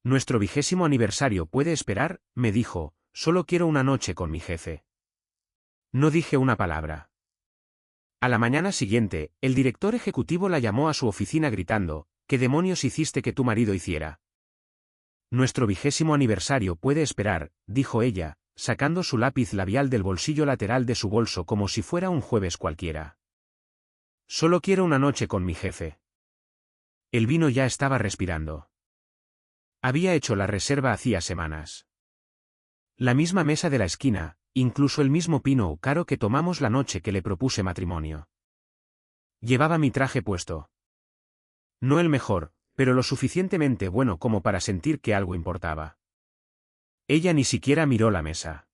Nuestro 20º aniversario puede esperar, me dijo, solo quiero una noche con mi jefe. No dije una palabra. A la mañana siguiente, el director ejecutivo la llamó a su oficina gritando, ¿qué demonios hiciste que tu marido hiciera? Nuestro 20º aniversario puede esperar, dijo ella, sacando su lápiz labial del bolsillo lateral de su bolso como si fuera un jueves cualquiera. Solo quiero una noche con mi jefe. El vino ya estaba respirando. Había hecho la reserva hacía semanas. La misma mesa de la esquina, incluso el mismo pino caro que tomamos la noche que le propuse matrimonio. Llevaba mi traje puesto. No el mejor, pero lo suficientemente bueno como para sentir que algo importaba. Ella ni siquiera miró la mesa.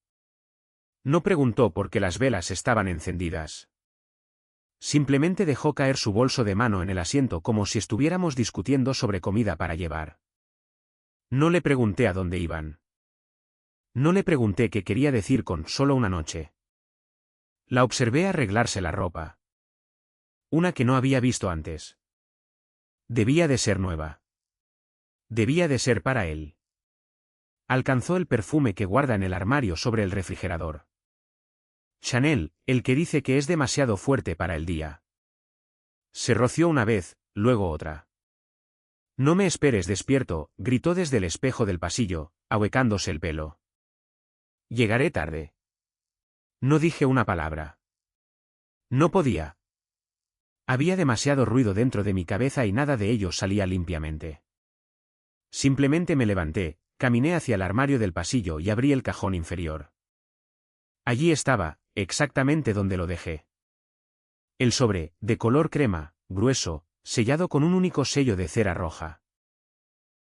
No preguntó por qué las velas estaban encendidas. Simplemente dejó caer su bolso de mano en el asiento como si estuviéramos discutiendo sobre comida para llevar. No le pregunté a dónde iban. No le pregunté qué quería decir con solo una noche. La observé arreglarse la ropa. Una que no había visto antes. Debía de ser nueva. Debía de ser para él. Alcanzó el perfume que guarda en el armario sobre el refrigerador. Chanel, el que dice que es demasiado fuerte para el día. Se roció una vez, luego otra. No me esperes despierto, gritó desde el espejo del pasillo, ahuecándose el pelo. Llegaré tarde. No dije una palabra. No podía. Había demasiado ruido dentro de mi cabeza y nada de ello salía limpiamente. Simplemente me levanté, caminé hacia el armario del pasillo y abrí el cajón inferior. Allí estaba, exactamente donde lo dejé. El sobre, de color crema, grueso, sellado con un único sello de cera roja.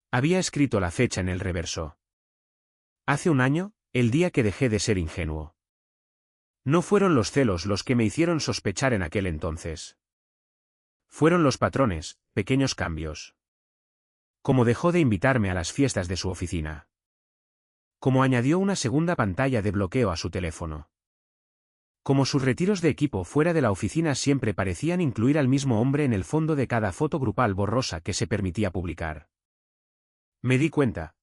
Había escrito la fecha en el reverso. Hace un año, el día que dejé de ser ingenuo. No fueron los celos los que me hicieron sospechar en aquel entonces. Fueron los patrones, pequeños cambios. Como dejó de invitarme a las fiestas de su oficina. Como añadió una segunda pantalla de bloqueo a su teléfono. Como sus retiros de equipo fuera de la oficina siempre parecían incluir al mismo hombre en el fondo de cada foto grupal borrosa que se permitía publicar. Me di cuenta.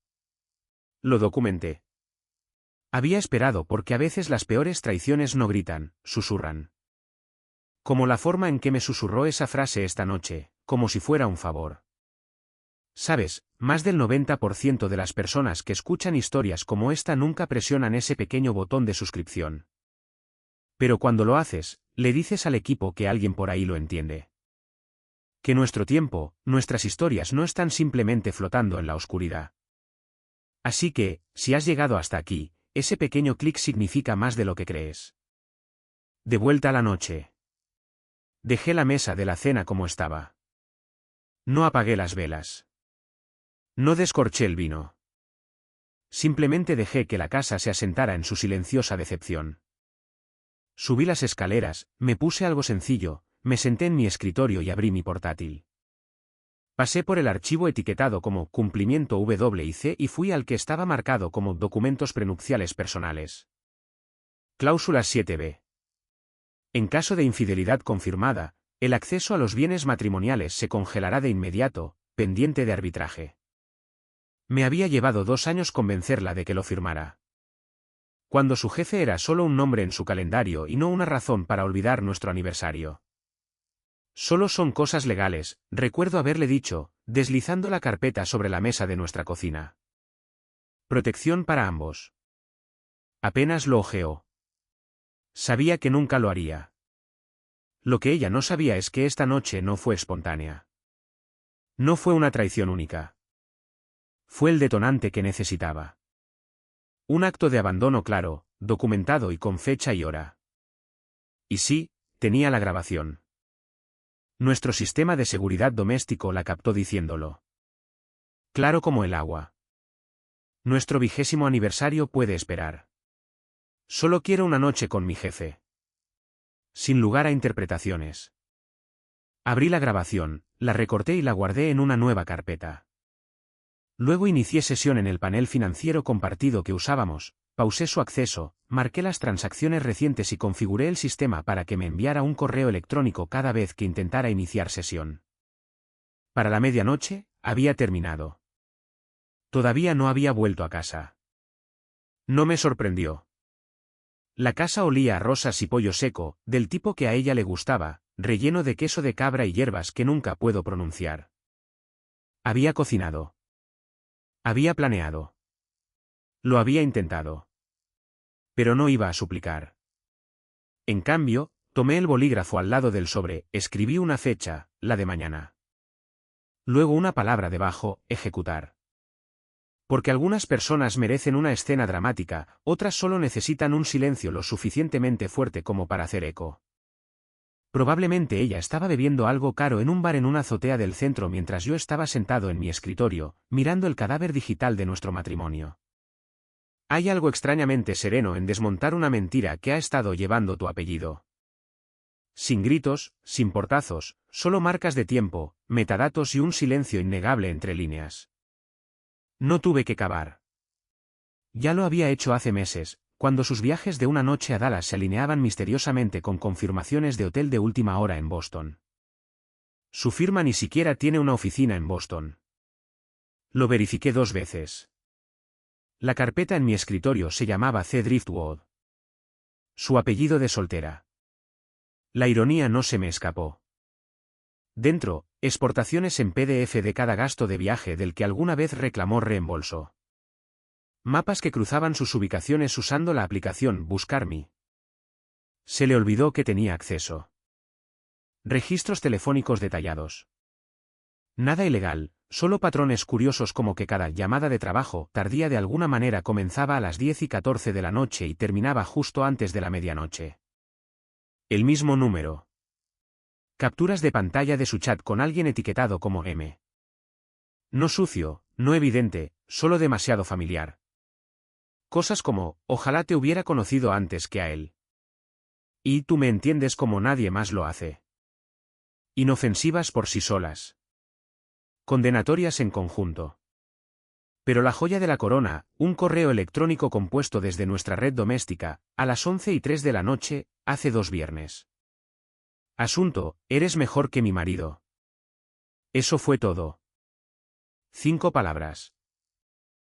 Lo documenté. Había esperado porque a veces las peores traiciones no gritan, susurran. Como la forma en que me susurró esa frase esta noche, como si fuera un favor. Sabes, más del 90% de las personas que escuchan historias como esta nunca presionan ese pequeño botón de suscripción. Pero cuando lo haces, le dices al equipo que alguien por ahí lo entiende. Que nuestro tiempo, nuestras historias no están simplemente flotando en la oscuridad. Así que, si has llegado hasta aquí, ese pequeño clic significa más de lo que crees. De vuelta a la noche. Dejé la mesa de la cena como estaba. No apagué las velas. No descorché el vino. Simplemente dejé que la casa se asentara en su silenciosa decepción. Subí las escaleras, me puse algo sencillo, me senté en mi escritorio y abrí mi portátil. Pasé por el archivo etiquetado como cumplimiento WIC y fui al que estaba marcado como documentos prenupciales personales. Cláusula 7b. En caso de infidelidad confirmada, el acceso a los bienes matrimoniales se congelará de inmediato, pendiente de arbitraje. Me había llevado 2 años convencerla de que lo firmara. Cuando su jefe era solo un nombre en su calendario y no una razón para olvidar nuestro aniversario. Solo son cosas legales, recuerdo haberle dicho, deslizando la carpeta sobre la mesa de nuestra cocina. Protección para ambos. Apenas lo ojeó. Sabía que nunca lo haría. Lo que ella no sabía es que esta noche no fue espontánea. No fue una traición única. Fue el detonante que necesitaba. Un acto de abandono claro, documentado y con fecha y hora. Y sí, tenía la grabación. Nuestro sistema de seguridad doméstico la captó diciéndolo. Claro como el agua. Nuestro 20º aniversario puede esperar. Solo quiero una noche con mi jefe. Sin lugar a interpretaciones. Abrí la grabación, la recorté y la guardé en una nueva carpeta. Luego inicié sesión en el panel financiero compartido que usábamos, pausé su acceso, marqué las transacciones recientes y configuré el sistema para que me enviara un correo electrónico cada vez que intentara iniciar sesión. Para la medianoche, había terminado. Todavía no había vuelto a casa. No me sorprendió. La casa olía a rosas y pollo seco, del tipo que a ella le gustaba, relleno de queso de cabra y hierbas que nunca puedo pronunciar. Había cocinado. Había planeado. Lo había intentado. Pero no iba a suplicar. En cambio, tomé el bolígrafo al lado del sobre, escribí una fecha, la de mañana. Luego una palabra debajo, ejecutar. Porque algunas personas merecen una escena dramática, otras solo necesitan un silencio lo suficientemente fuerte como para hacer eco. Probablemente ella estaba bebiendo algo caro en un bar en una azotea del centro mientras yo estaba sentado en mi escritorio, mirando el cadáver digital de nuestro matrimonio. Hay algo extrañamente sereno en desmontar una mentira que ha estado llevando tu apellido. Sin gritos, sin portazos, solo marcas de tiempo, metadatos y un silencio innegable entre líneas. No tuve que cavar. Ya lo había hecho hace meses, cuando sus viajes de una noche a Dallas se alineaban misteriosamente con confirmaciones de hotel de última hora en Boston. Su firma ni siquiera tiene una oficina en Boston. Lo verifiqué 2 veces. La carpeta en mi escritorio se llamaba C. Driftwood. Su apellido de soltera. La ironía no se me escapó. Dentro, exportaciones en PDF de cada gasto de viaje del que alguna vez reclamó reembolso. Mapas que cruzaban sus ubicaciones usando la aplicación Buscarme. Se le olvidó que tenía acceso. Registros telefónicos detallados. Nada ilegal, solo patrones curiosos como que cada llamada de trabajo tardía de alguna manera comenzaba a las 10:14 de la noche y terminaba justo antes de la medianoche. El mismo número. Capturas de pantalla de su chat con alguien etiquetado como M. No sucio, no evidente, solo demasiado familiar. Cosas como, ojalá te hubiera conocido antes que a él. Y tú me entiendes como nadie más lo hace. Inofensivas por sí solas. Condenatorias en conjunto. Pero la joya de la corona, un correo electrónico compuesto desde nuestra red doméstica, a las 11:03 de la noche, hace 2 viernes. Asunto, eres mejor que mi marido. Eso fue todo. 5 palabras.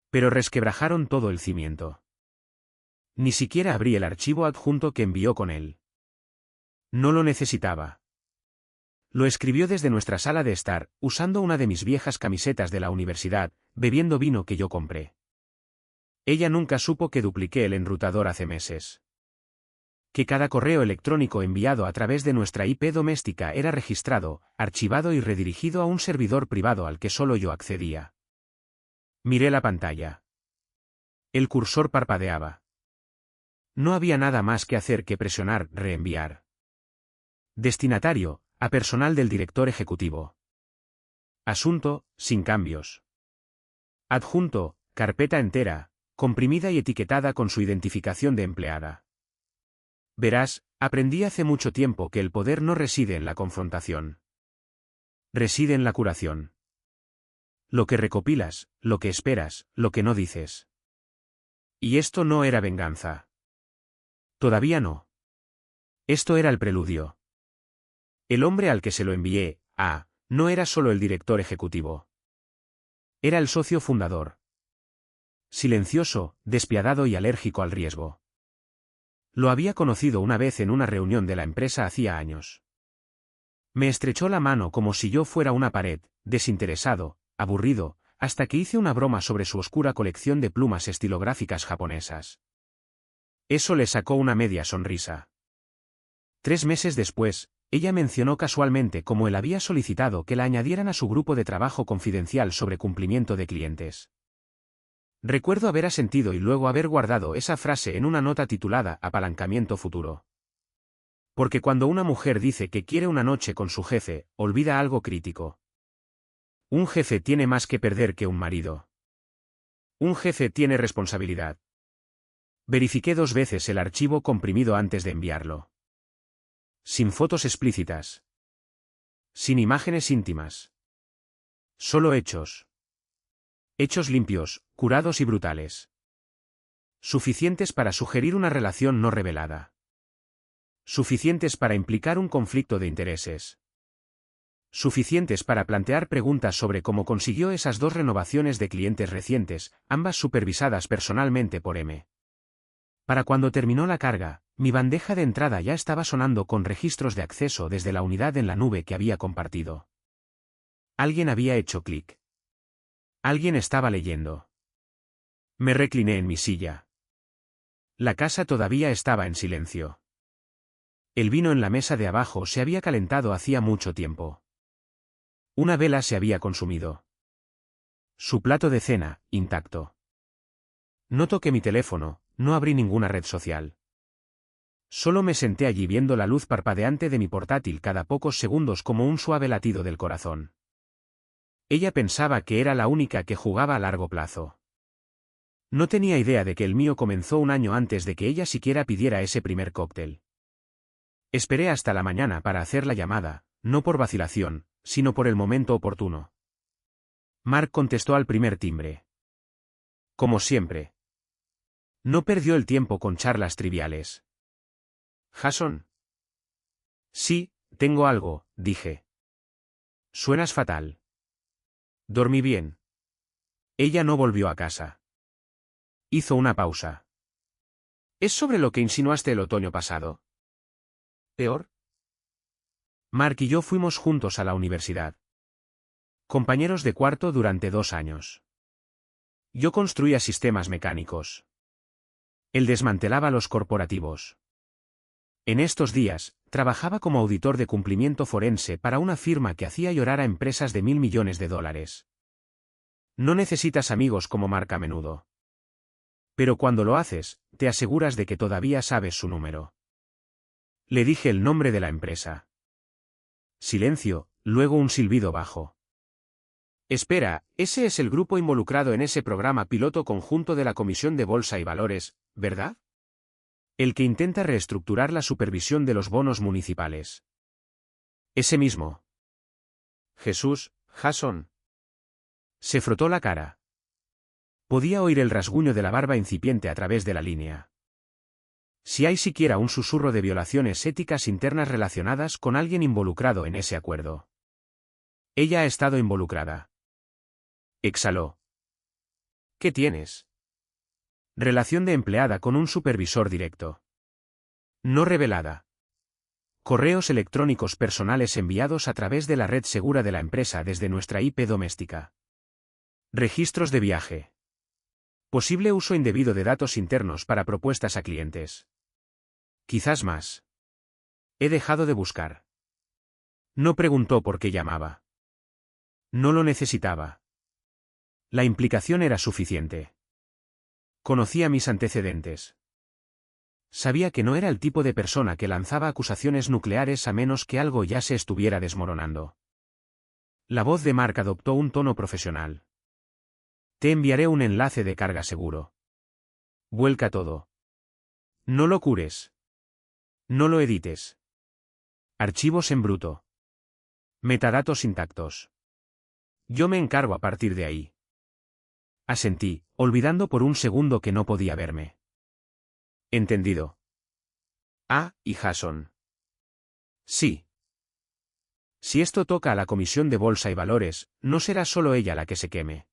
Pero resquebrajaron todo el cimiento. Ni siquiera abrí el archivo adjunto que envió con él. No lo necesitaba. Lo escribió desde nuestra sala de estar, usando una de mis viejas camisetas de la universidad, bebiendo vino que yo compré. Ella nunca supo que dupliqué el enrutador hace meses. Que cada correo electrónico enviado a través de nuestra IP doméstica era registrado, archivado y redirigido a un servidor privado al que solo yo accedía. Miré la pantalla. El cursor parpadeaba. No había nada más que hacer que presionar reenviar. Destinatario, a personal del director ejecutivo. Asunto, sin cambios. Adjunto, carpeta entera, comprimida y etiquetada con su identificación de empleada. Verás, aprendí hace mucho tiempo que el poder no reside en la confrontación. Reside en la curación. Lo que recopilas, lo que esperas, lo que no dices. Y esto no era venganza. Todavía no. Esto era el preludio. El hombre al que se lo envié, no era solo el director ejecutivo. Era el socio fundador. Silencioso, despiadado y alérgico al riesgo. Lo había conocido una vez en una reunión de la empresa hacía años. Me estrechó la mano como si yo fuera una pared, desinteresado, aburrido, hasta que hice una broma sobre su oscura colección de plumas estilográficas japonesas. Eso le sacó una media sonrisa. 3 meses después, ella mencionó casualmente cómo él había solicitado que la añadieran a su grupo de trabajo confidencial sobre cumplimiento de clientes. Recuerdo haber asentido y luego haber guardado esa frase en una nota titulada Apalancamiento futuro. Porque cuando una mujer dice que quiere una noche con su jefe, olvida algo crítico. Un jefe tiene más que perder que un marido. Un jefe tiene responsabilidad. Verifiqué 2 veces el archivo comprimido antes de enviarlo. Sin fotos explícitas. Sin imágenes íntimas. Solo hechos. Hechos limpios, curados y brutales. Suficientes para sugerir una relación no revelada. Suficientes para implicar un conflicto de intereses. Suficientes para plantear preguntas sobre cómo consiguió esas 2 renovaciones de clientes recientes, ambas supervisadas personalmente por M. Para cuando terminó la carga, mi bandeja de entrada ya estaba sonando con registros de acceso desde la unidad en la nube que había compartido. Alguien había hecho clic. Alguien estaba leyendo. Me recliné en mi silla. La casa todavía estaba en silencio. El vino en la mesa de abajo se había calentado hacía mucho tiempo. Una vela se había consumido. Su plato de cena, intacto. No toqué mi teléfono, no abrí ninguna red social. Solo me senté allí viendo la luz parpadeante de mi portátil cada pocos segundos como un suave latido del corazón. Ella pensaba que era la única que jugaba a largo plazo. No tenía idea de que el mío comenzó un año antes de que ella siquiera pidiera ese primer cóctel. Esperé hasta la mañana para hacer la llamada, no por vacilación, sino por el momento oportuno. Mark contestó al primer timbre. Como siempre. No perdió el tiempo con charlas triviales. ¿Jason? Sí, tengo algo, dije. Suenas fatal. Dormí bien. Ella no volvió a casa. Hizo una pausa. ¿Es sobre lo que insinuaste el otoño pasado? ¿Peor? Mark y yo fuimos juntos a la universidad. Compañeros de cuarto durante 2 años. Yo construía sistemas mecánicos. Él desmantelaba los corporativos. En estos días, trabajaba como auditor de cumplimiento forense para una firma que hacía llorar a empresas de $1.000 millones. No necesitas amigos como Mark a menudo. Pero cuando lo haces, te aseguras de que todavía sabes su número. Le dije el nombre de la empresa. Silencio, luego un silbido bajo. Espera, ese es el grupo involucrado en ese programa piloto conjunto de la Comisión de Bolsa y Valores, ¿verdad? El que intenta reestructurar la supervisión de los bonos municipales. Ese mismo. Jesús, Jason. Se frotó la cara. Podía oír el rasguño de la barba incipiente a través de la línea. Si hay siquiera un susurro de violaciones éticas internas relacionadas con alguien involucrado en ese acuerdo. Ella ha estado involucrada. Exhaló. ¿Qué tienes? Relación de empleada con un supervisor directo. No revelada. Correos electrónicos personales enviados a través de la red segura de la empresa desde nuestra IP doméstica. Registros de viaje. Posible uso indebido de datos internos para propuestas a clientes. Quizás más. He dejado de buscar. No preguntó por qué llamaba. No lo necesitaba. La implicación era suficiente. Conocía mis antecedentes. Sabía que no era el tipo de persona que lanzaba acusaciones nucleares a menos que algo ya se estuviera desmoronando. La voz de Mark adoptó un tono profesional. Te enviaré un enlace de carga seguro. Vuelca todo. No lo cures. No lo edites. Archivos en bruto. Metadatos intactos. Yo me encargo a partir de ahí. Asentí, olvidando por un segundo que no podía verme. Entendido. Ah, y Jason. Sí. Si esto toca a la Comisión de Bolsa y Valores, no será solo ella la que se queme.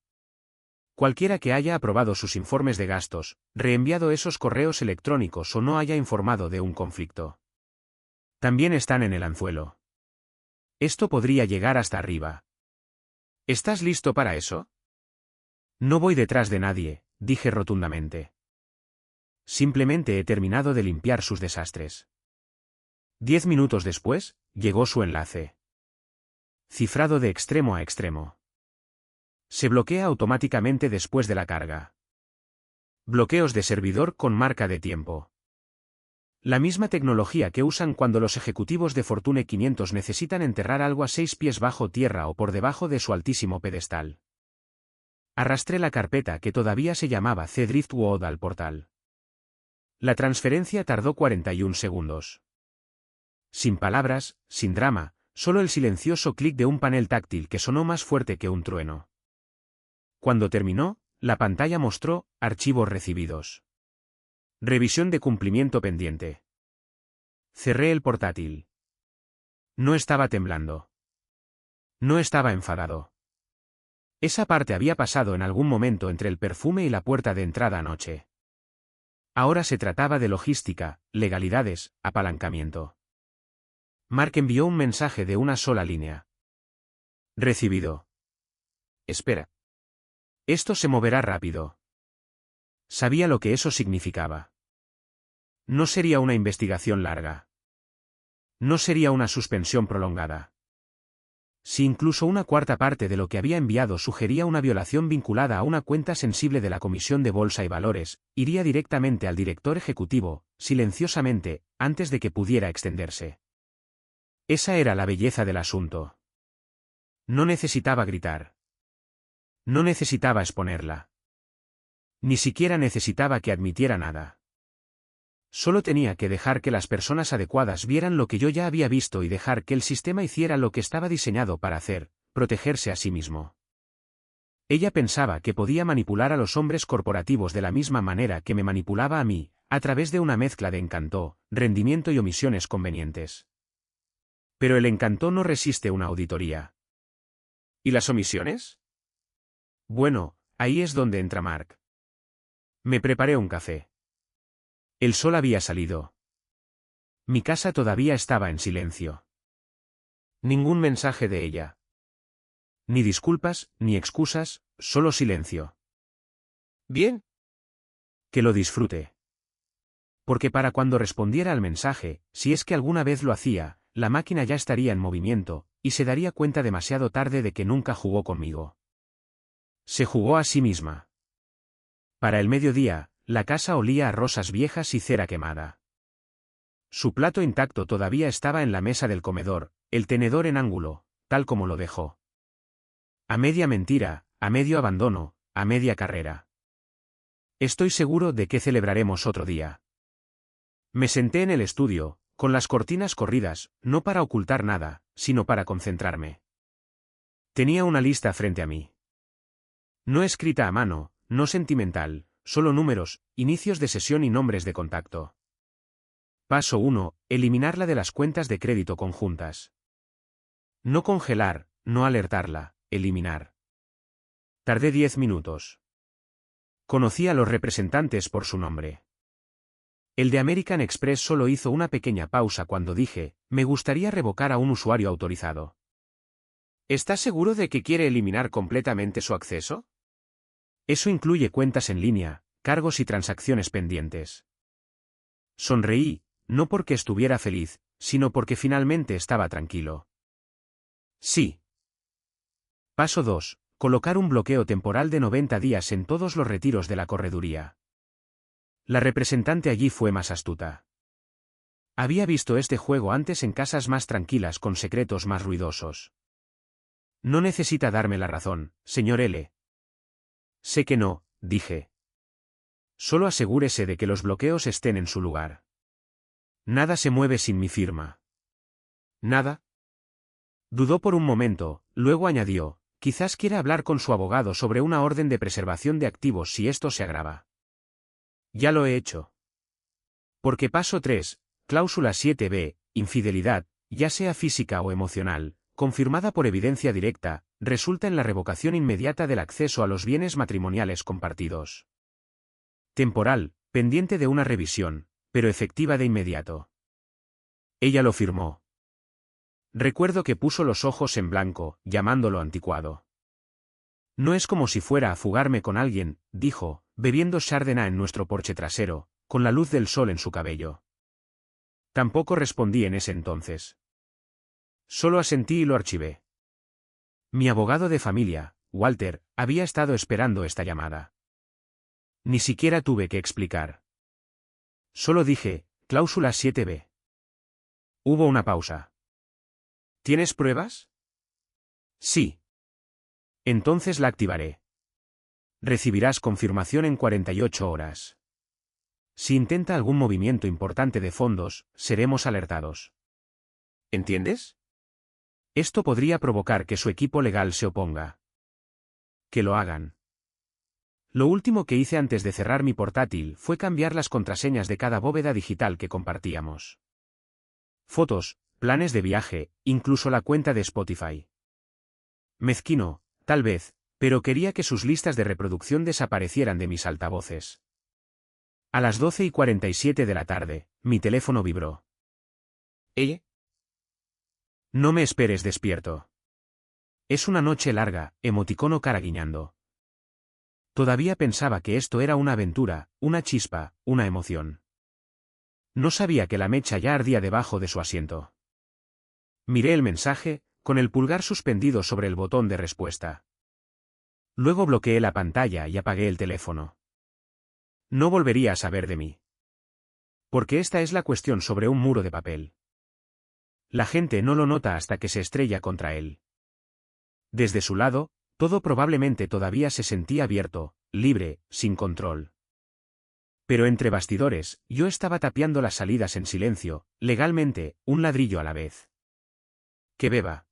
Cualquiera que haya aprobado sus informes de gastos, reenviado esos correos electrónicos o no haya informado de un conflicto. También están en el anzuelo. Esto podría llegar hasta arriba. ¿Estás listo para eso? No voy detrás de nadie, dije rotundamente. Simplemente he terminado de limpiar sus desastres. 10 minutos después, llegó su enlace. Cifrado de extremo a extremo. Se bloquea automáticamente después de la carga. Bloqueos de servidor con marca de tiempo. La misma tecnología que usan cuando los ejecutivos de Fortune 500 necesitan enterrar algo a 6 pies bajo tierra o por debajo de su altísimo pedestal. Arrastré la carpeta que todavía se llamaba C-Driftwood al portal. La transferencia tardó 41 segundos. Sin palabras, sin drama, solo el silencioso clic de un panel táctil que sonó más fuerte que un trueno. Cuando terminó, la pantalla mostró archivos recibidos. Revisión de cumplimiento pendiente. Cerré el portátil. No estaba temblando. No estaba enfadado. Esa parte había pasado en algún momento entre el perfume y la puerta de entrada anoche. Ahora se trataba de logística, legalidades, apalancamiento. Mark envió un mensaje de una sola línea. Recibido. Espera. Esto se moverá rápido. Sabía lo que eso significaba. No sería una investigación larga. No sería una suspensión prolongada. Si incluso una cuarta parte de lo que había enviado sugería una violación vinculada a una cuenta sensible de la Comisión de Bolsa y Valores, iría directamente al director ejecutivo, silenciosamente, antes de que pudiera extenderse. Esa era la belleza del asunto. No necesitaba gritar. No necesitaba exponerla. Ni siquiera necesitaba que admitiera nada. Solo tenía que dejar que las personas adecuadas vieran lo que yo ya había visto y dejar que el sistema hiciera lo que estaba diseñado para hacer, protegerse a sí mismo. Ella pensaba que podía manipular a los hombres corporativos de la misma manera que me manipulaba a mí, a través de una mezcla de encanto, rendimiento y omisiones convenientes. Pero el encanto no resiste una auditoría. ¿Y las omisiones? Bueno, ahí es donde entra Mark. Me preparé un café. El sol había salido. Mi casa todavía estaba en silencio. Ningún mensaje de ella. Ni disculpas, ni excusas, solo silencio. Bien. Que lo disfrute. Porque para cuando respondiera al mensaje, si es que alguna vez lo hacía, la máquina ya estaría en movimiento, y se daría cuenta demasiado tarde de que nunca jugó conmigo. Se jugó a sí misma. Para el mediodía, la casa olía a rosas viejas y cera quemada. Su plato intacto todavía estaba en la mesa del comedor, el tenedor en ángulo, tal como lo dejó. A media mentira, a medio abandono, a media carrera. Estoy seguro de que celebraremos otro día. Me senté en el estudio, con las cortinas corridas, no para ocultar nada, sino para concentrarme. Tenía una lista frente a mí. No escrita a mano, no sentimental, solo números, inicios de sesión y nombres de contacto. Paso 1. Eliminarla de las cuentas de crédito conjuntas. No congelar, no alertarla, eliminar. Tardé 10 minutos. Conocí a los representantes por su nombre. El de American Express solo hizo una pequeña pausa cuando dije, me gustaría revocar a un usuario autorizado. ¿Estás seguro de que quiere eliminar completamente su acceso? Eso incluye cuentas en línea, cargos y transacciones pendientes. Sonreí, no porque estuviera feliz, sino porque finalmente estaba tranquilo. Sí. Paso 2. Colocar un bloqueo temporal de 90 días en todos los retiros de la correduría. La representante allí fue más astuta. Había visto este juego antes en casas más tranquilas con secretos más ruidosos. No necesita darme la razón, señor L. Sé que no, dije. Solo asegúrese de que los bloqueos estén en su lugar. Nada se mueve sin mi firma. ¿Nada? Dudó por un momento, luego añadió, quizás quiera hablar con su abogado sobre una orden de preservación de activos si esto se agrava. Ya lo he hecho. Porque paso 3, cláusula 7b, infidelidad, ya sea física o emocional, confirmada por evidencia directa, resulta en la revocación inmediata del acceso a los bienes matrimoniales compartidos. Temporal, pendiente de una revisión, pero efectiva de inmediato. Ella lo firmó. Recuerdo que puso los ojos en blanco, llamándolo anticuado. No es como si fuera a fugarme con alguien, dijo, bebiendo Chardonnay en nuestro porche trasero, con la luz del sol en su cabello. Tampoco respondí en ese entonces. Solo asentí y lo archivé. Mi abogado de familia, Walter, había estado esperando esta llamada. Ni siquiera tuve que explicar. Solo dije, cláusula 7b. Hubo una pausa. ¿Tienes pruebas? Sí. Entonces la activaré. Recibirás confirmación en 48 horas. Si intenta algún movimiento importante de fondos, seremos alertados. ¿Entiendes? Esto podría provocar que su equipo legal se oponga. Que lo hagan. Lo último que hice antes de cerrar mi portátil fue cambiar las contraseñas de cada bóveda digital que compartíamos. Fotos, planes de viaje, incluso la cuenta de Spotify. Mezquino, tal vez, pero quería que sus listas de reproducción desaparecieran de mis altavoces. A las 12:47 de la tarde, mi teléfono vibró. ¿Eh? No me esperes despierto. Es una noche larga, emoticono cara guiñando. Todavía pensaba que esto era una aventura, una chispa, una emoción. No sabía que la mecha ya ardía debajo de su asiento. Miré el mensaje, con el pulgar suspendido sobre el botón de respuesta. Luego bloqueé la pantalla y apagué el teléfono. No volvería a saber de mí. Porque esta es la cuestión sobre un muro de papel. La gente no lo nota hasta que se estrella contra él. Desde su lado, todo probablemente todavía se sentía abierto, libre, sin control. Pero entre bastidores, yo estaba tapiando las salidas en silencio, legalmente, un ladrillo a la vez. Que beba.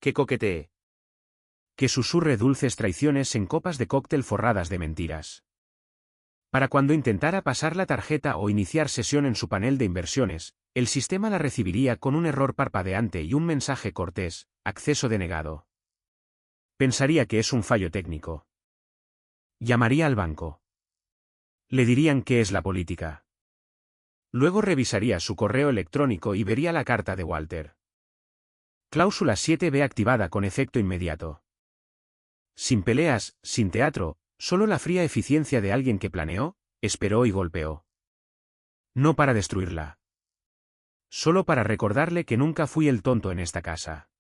Que coquetee. Que susurre dulces traiciones en copas de cóctel forradas de mentiras. Para cuando intentara pasar la tarjeta o iniciar sesión en su panel de inversiones, el sistema la recibiría con un error parpadeante y un mensaje cortés: acceso denegado. Pensaría que es un fallo técnico. Llamaría al banco. Le dirían qué es la política. Luego revisaría su correo electrónico y vería la carta de Walter. Cláusula 7b activada con efecto inmediato. Sin peleas, sin teatro, solo la fría eficiencia de alguien que planeó, esperó y golpeó. No para destruirla. Solo para recordarle que nunca fui el tonto en esta casa.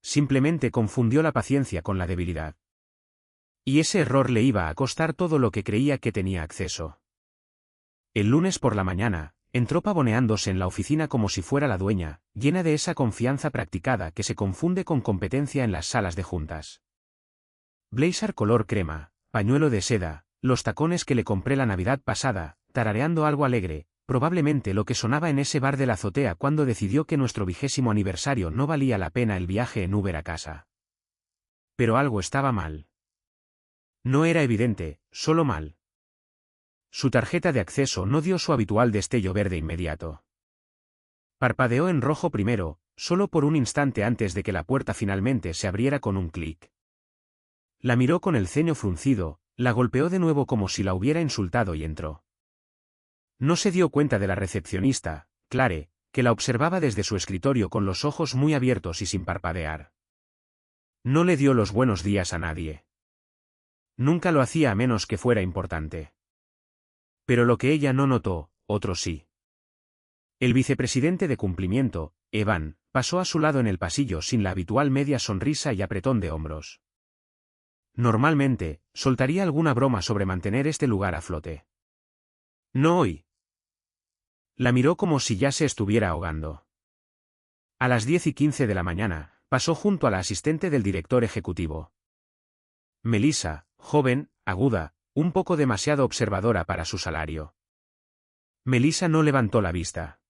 Simplemente confundió la paciencia con la debilidad. Y ese error le iba a costar todo lo que creía que tenía acceso. El lunes por la mañana, entró pavoneándose en la oficina como si fuera la dueña, llena de esa confianza practicada que se confunde con competencia en las salas de juntas. Blazer color crema, pañuelo de seda, los tacones que le compré la Navidad pasada, tarareando algo alegre, probablemente lo que sonaba en ese bar de la azotea cuando decidió que nuestro 20º aniversario no valía la pena el viaje en Uber a casa. Pero algo estaba mal. No era evidente, solo mal. Su tarjeta de acceso no dio su habitual destello verde inmediato. Parpadeó en rojo primero, solo por un instante antes de que la puerta finalmente se abriera con un clic. La miró con el ceño fruncido, la golpeó de nuevo como si la hubiera insultado y entró. No se dio cuenta de la recepcionista, Clare, que la observaba desde su escritorio con los ojos muy abiertos y sin parpadear. No le dio los buenos días a nadie. Nunca lo hacía a menos que fuera importante. Pero lo que ella no notó, otros sí. El vicepresidente de cumplimiento, Evan, pasó a su lado en el pasillo sin la habitual media sonrisa y apretón de hombros. Normalmente, soltaría alguna broma sobre mantener este lugar a flote. No hoy. La miró como si ya se estuviera ahogando. A las 10:15 de la mañana, pasó junto a la asistente del director ejecutivo. Melissa, joven, aguda, un poco demasiado observadora para su salario. Melissa no levantó la vista.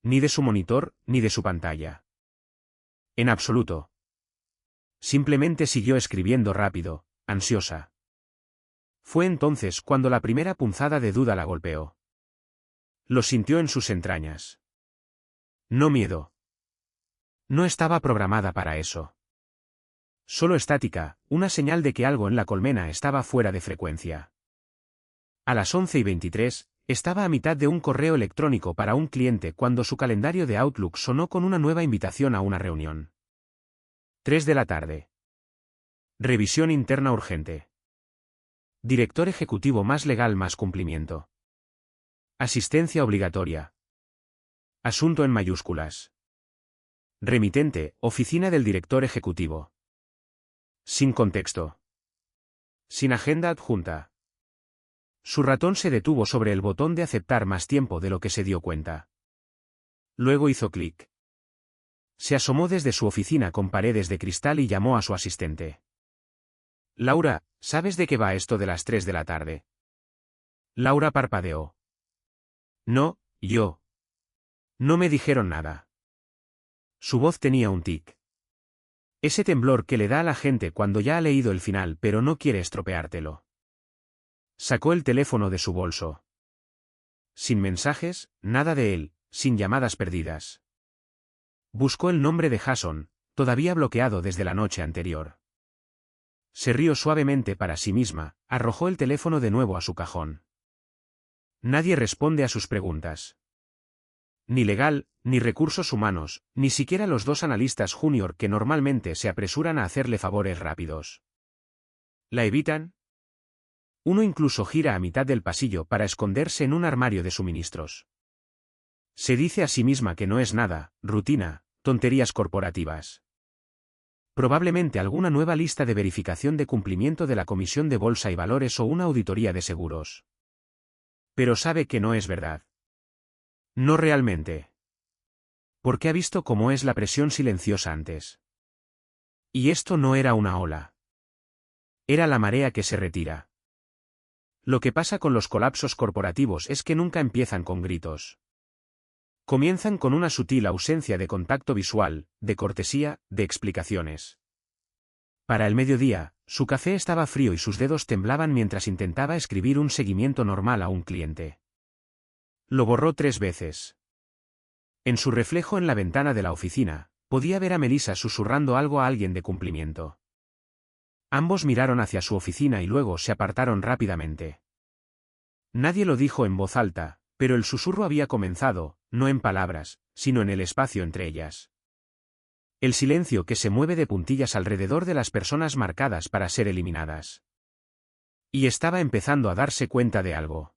Ni de su monitor, ni de su pantalla. En absoluto. Simplemente siguió escribiendo rápido, ansiosa. Fue entonces cuando la primera punzada de duda la golpeó. Lo sintió en sus entrañas. No miedo. No estaba programada para eso. Solo estática, una señal de que algo en la colmena estaba fuera de frecuencia. A las 11:23, estaba a mitad de un correo electrónico para un cliente cuando su calendario de Outlook sonó con una nueva invitación a una reunión. 3 de la tarde. Revisión interna urgente. Director ejecutivo más legal más cumplimiento. Asistencia obligatoria. Asunto en mayúsculas. Remitente, oficina del director ejecutivo. Sin contexto. Sin agenda adjunta. Su ratón se detuvo sobre el botón de aceptar más tiempo de lo que se dio cuenta. Luego hizo clic. Se asomó desde su oficina con paredes de cristal y llamó a su asistente. Laura, ¿sabes de qué va esto de las 3 de la tarde? Laura parpadeó. No, yo. No me dijeron nada. Su voz tenía un tic. Ese temblor que le da a la gente cuando ya ha leído el final pero no quiere estropeártelo. Sacó el teléfono de su bolso. Sin mensajes, nada de él, sin llamadas perdidas. Buscó el nombre de Jason, todavía bloqueado desde la noche anterior. Se rió suavemente para sí misma, arrojó el teléfono de nuevo a su cajón. Nadie responde a sus preguntas. Ni legal, ni recursos humanos, ni siquiera los dos analistas junior que normalmente se apresuran a hacerle favores rápidos. ¿La evitan? Uno incluso gira a mitad del pasillo para esconderse en un armario de suministros. Se dice a sí misma que no es nada, rutina, tonterías corporativas. Probablemente alguna nueva lista de verificación de cumplimiento de la Comisión de Bolsa y Valores o una auditoría de seguros. Pero sabe que no es verdad. No realmente. Porque ha visto cómo es la presión silenciosa antes. Y esto no era una ola. Era la marea que se retira. Lo que pasa con los colapsos corporativos es que nunca empiezan con gritos. Comienzan con una sutil ausencia de contacto visual, de cortesía, de explicaciones. Para el mediodía, su café estaba frío y sus dedos temblaban mientras intentaba escribir un seguimiento normal a un cliente. Lo borró 3 veces. En su reflejo en la ventana de la oficina, podía ver a Melissa susurrando algo a alguien de cumplimiento. Ambos miraron hacia su oficina y luego se apartaron rápidamente. Nadie lo dijo en voz alta, pero el susurro había comenzado, no en palabras, sino en el espacio entre ellas. El silencio que se mueve de puntillas alrededor de las personas marcadas para ser eliminadas. Y estaba empezando a darse cuenta de algo.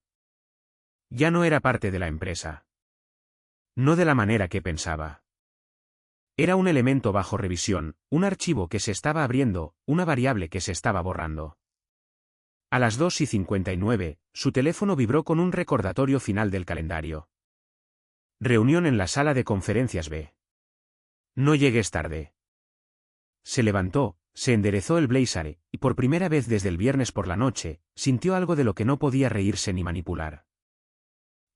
Ya no era parte de la empresa. No de la manera que pensaba. Era un elemento bajo revisión, un archivo que se estaba abriendo, una variable que se estaba borrando. A las 2:59, su teléfono vibró con un recordatorio final del calendario. Reunión en la sala de conferencias B. No llegues tarde. Se levantó, se enderezó el blazer, y por primera vez desde el viernes por la noche, sintió algo de lo que no podía reírse ni manipular.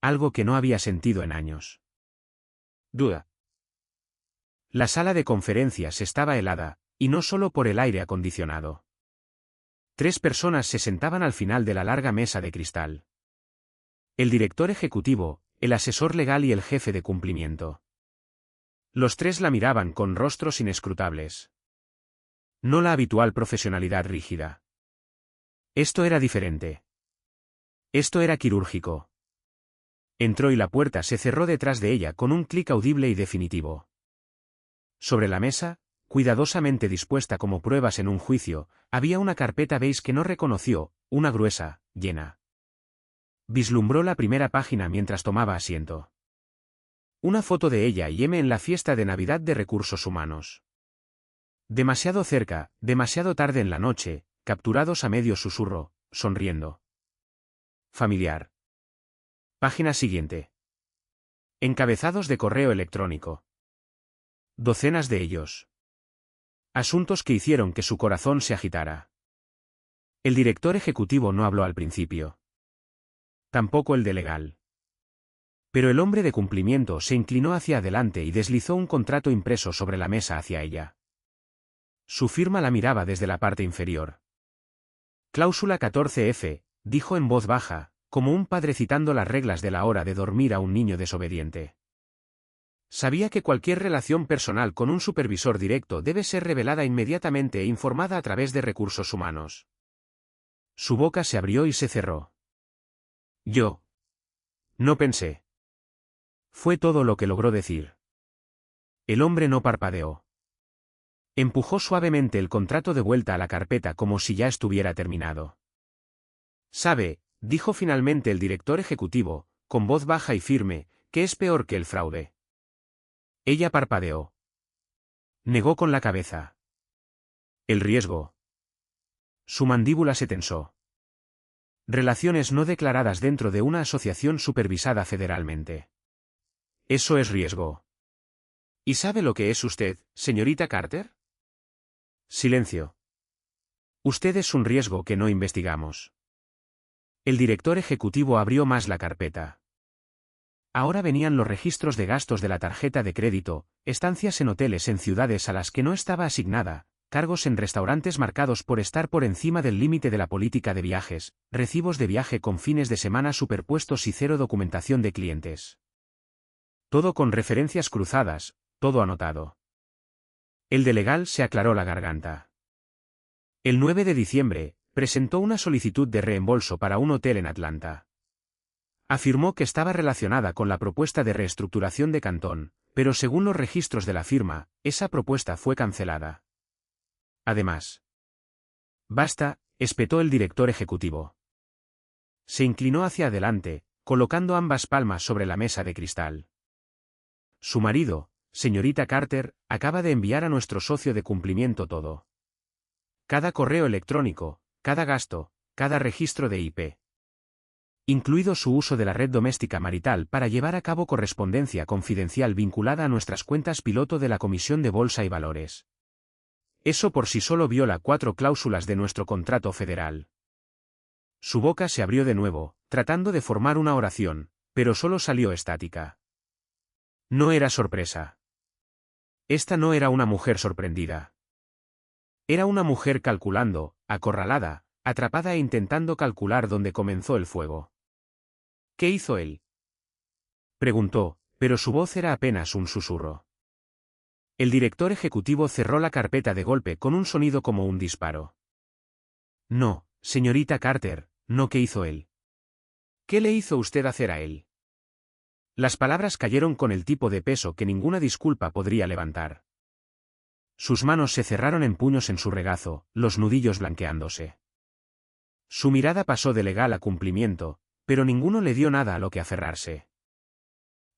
Algo que no había sentido en años. Duda. La sala de conferencias estaba helada, y no solo por el aire acondicionado. 3 personas se sentaban al final de la larga mesa de cristal. El director ejecutivo, el asesor legal y el jefe de cumplimiento. Los 3 la miraban con rostros inescrutables. No la habitual profesionalidad rígida. Esto era diferente. Esto era quirúrgico. Entró y la puerta se cerró detrás de ella con un clic audible y definitivo. Sobre la mesa, cuidadosamente dispuesta como pruebas en un juicio, había una carpeta beige que no reconoció, una gruesa, llena. Vislumbró la primera página mientras tomaba asiento. Una foto de ella y M en la fiesta de Navidad de Recursos Humanos. Demasiado cerca, demasiado tarde en la noche, capturados a medio susurro, sonriendo. Familiar. Página siguiente. Encabezados de correo electrónico. Docenas de ellos. Asuntos que hicieron que su corazón se agitara. El director ejecutivo no habló al principio. Tampoco el de legal. Pero el hombre de cumplimiento se inclinó hacia adelante y deslizó un contrato impreso sobre la mesa hacia ella. Su firma la miraba desde la parte inferior. Cláusula 14F, dijo en voz baja, como un padre citando las reglas de la hora de dormir a un niño desobediente. Sabía que cualquier relación personal con un supervisor directo debe ser revelada inmediatamente e informada a través de recursos humanos. Su boca se abrió y se cerró. Yo. No pensé. Fue todo lo que logró decir. El hombre no parpadeó. Empujó suavemente el contrato de vuelta a la carpeta como si ya estuviera terminado. Sabe, dijo finalmente el director ejecutivo, con voz baja y firme, que es peor que el fraude. Ella parpadeó. Negó con la cabeza. El riesgo. Su mandíbula se tensó. Relaciones no declaradas dentro de una asociación supervisada federalmente. Eso es riesgo. ¿Y sabe lo que es usted, señorita Carter? Silencio. Usted es un riesgo que no investigamos. El director ejecutivo abrió más la carpeta. Ahora venían los registros de gastos de la tarjeta de crédito, estancias en hoteles en ciudades a las que no estaba asignada, cargos en restaurantes marcados por estar por encima del límite de la política de viajes, recibos de viaje con fines de semana superpuestos y 0 documentación de clientes. Todo con referencias cruzadas, todo anotado. El de legal se aclaró la garganta. El 9 de diciembre, presentó una solicitud de reembolso para un hotel en Atlanta. Afirmó que estaba relacionada con la propuesta de reestructuración de Cantón, pero según los registros de la firma, esa propuesta fue cancelada. Además. Basta, espetó el director ejecutivo. Se inclinó hacia adelante, colocando ambas palmas sobre la mesa de cristal. Su marido, señorita Carter, acaba de enviar a nuestro socio de cumplimiento todo. Cada correo electrónico, cada gasto, cada registro de IP. Incluido su uso de la red doméstica marital para llevar a cabo correspondencia confidencial vinculada a nuestras cuentas piloto de la Comisión de Bolsa y Valores. Eso por sí solo viola 4 cláusulas de nuestro contrato federal. Su boca se abrió de nuevo, tratando de formar una oración, pero solo salió estática. No era sorpresa. Esta no era una mujer sorprendida. Era una mujer calculando, acorralada, atrapada e intentando calcular dónde comenzó el fuego. ¿Qué hizo él?, preguntó, pero su voz era apenas un susurro. El director ejecutivo cerró la carpeta de golpe con un sonido como un disparo. No, señorita Carter, no. ¿Qué hizo él? ¿Qué le hizo usted hacer a él? Las palabras cayeron con el tipo de peso que ninguna disculpa podría levantar. Sus manos se cerraron en puños en su regazo, los nudillos blanqueándose. Su mirada pasó de legal a cumplimiento, pero ninguno le dio nada a lo que aferrarse.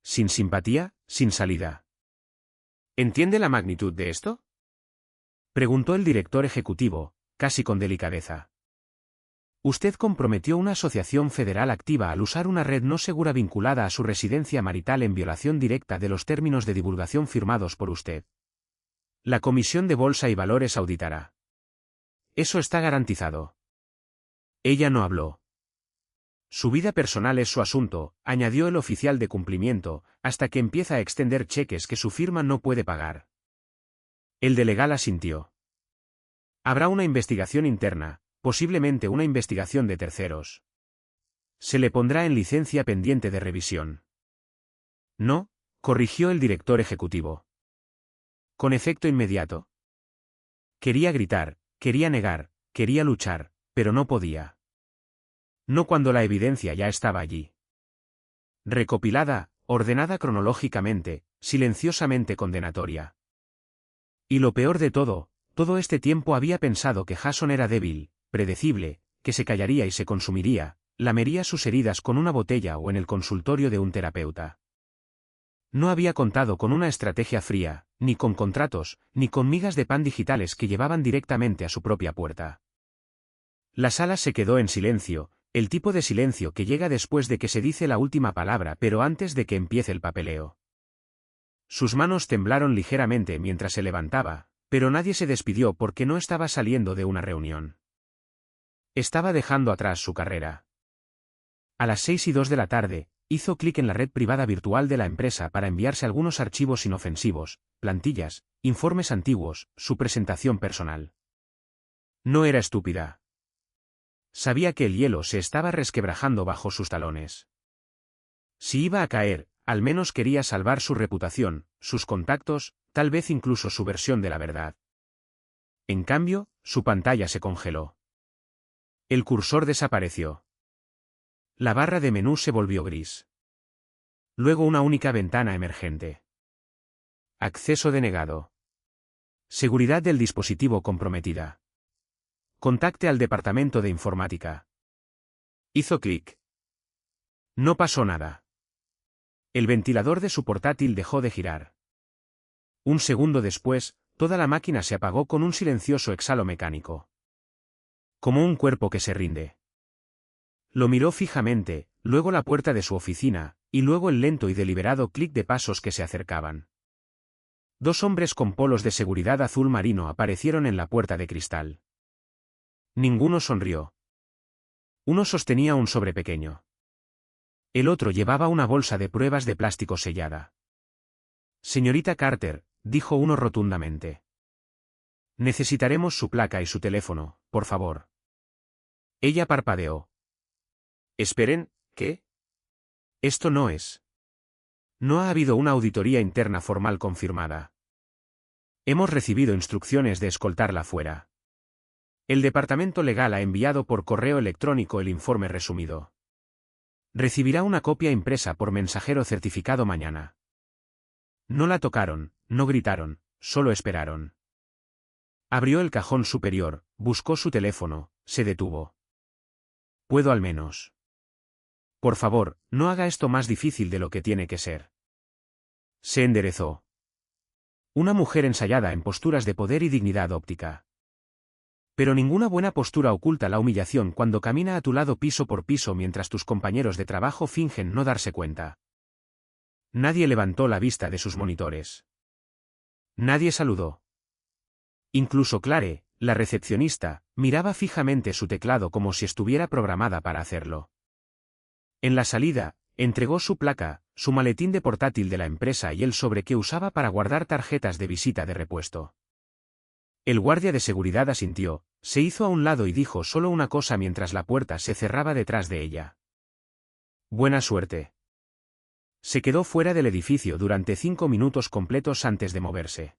Sin simpatía, sin salida. ¿Entiende la magnitud de esto?, preguntó el director ejecutivo, casi con delicadeza. Usted comprometió una asociación federal activa al usar una red no segura vinculada a su residencia marital en violación directa de los términos de divulgación firmados por usted. La Comisión de Bolsa y Valores auditará. Eso está garantizado. Ella no habló. Su vida personal es su asunto, añadió el oficial de cumplimiento, hasta que empieza a extender cheques que su firma no puede pagar. El de legal asintió. Habrá una investigación interna, posiblemente una investigación de terceros. Se le pondrá en licencia pendiente de revisión. No, corrigió el director ejecutivo. Con efecto inmediato. Quería gritar, quería negar, quería luchar, pero no podía. No cuando la evidencia ya estaba allí. Recopilada, ordenada cronológicamente, silenciosamente condenatoria. Y lo peor de todo este tiempo había pensado que Jason era débil, predecible, que se callaría y se consumiría, lamería sus heridas con una botella o en el consultorio de un terapeuta. No había contado con una estrategia fría, ni con contratos, ni con migas de pan digitales que llevaban directamente a su propia puerta. La sala se quedó en silencio, el tipo de silencio que llega después de que se dice la última palabra pero antes de que empiece el papeleo. Sus manos temblaron ligeramente mientras se levantaba, pero nadie se despidió porque no estaba saliendo de una reunión. Estaba dejando atrás su carrera. A las 6:02 de la tarde, hizo clic en la red privada virtual de la empresa para enviarse algunos archivos inofensivos, plantillas, informes antiguos, su presentación personal. No era estúpida. Sabía que el hielo se estaba resquebrajando bajo sus talones. Si iba a caer, al menos quería salvar su reputación, sus contactos, tal vez incluso su versión de la verdad. En cambio, su pantalla se congeló. El cursor desapareció. La barra de menú se volvió gris. Luego una única ventana emergente. Acceso denegado. Seguridad del dispositivo comprometida. Contacte al departamento de informática. Hizo clic. No pasó nada. El ventilador de su portátil dejó de girar. Un segundo después, toda la máquina se apagó con un silencioso exhalo mecánico. Como un cuerpo que se rinde. Lo miró fijamente, luego la puerta de su oficina, y luego el lento y deliberado clic de pasos que se acercaban. 2 hombres con polos de seguridad azul marino aparecieron en la puerta de cristal. Ninguno sonrió. Uno sostenía un sobre pequeño. El otro llevaba una bolsa de pruebas de plástico sellada. Señorita Carter, dijo uno rotundamente. Necesitaremos su placa y su teléfono, por favor. Ella parpadeó. Esperen, ¿qué? Esto no es. No ha habido una auditoría interna formal confirmada. Hemos recibido instrucciones de escoltarla fuera. El departamento legal ha enviado por correo electrónico el informe resumido. Recibirá una copia impresa por mensajero certificado mañana. No la tocaron, no gritaron, solo esperaron. Abrió el cajón superior, buscó su teléfono, se detuvo. ¿Puedo al menos? Por favor, no haga esto más difícil de lo que tiene que ser. Se enderezó. Una mujer ensayada en posturas de poder y dignidad óptica. Pero ninguna buena postura oculta la humillación cuando camina a tu lado piso por piso mientras tus compañeros de trabajo fingen no darse cuenta. Nadie levantó la vista de sus monitores. Nadie saludó. Incluso Clare, la recepcionista, miraba fijamente su teclado como si estuviera programada para hacerlo. En la salida, entregó su placa, su maletín de portátil de la empresa y el sobre que usaba para guardar tarjetas de visita de repuesto. El guardia de seguridad asintió, se hizo a un lado y dijo solo una cosa mientras la puerta se cerraba detrás de ella. Buena suerte. Se quedó fuera del edificio durante 5 minutos completos antes de moverse.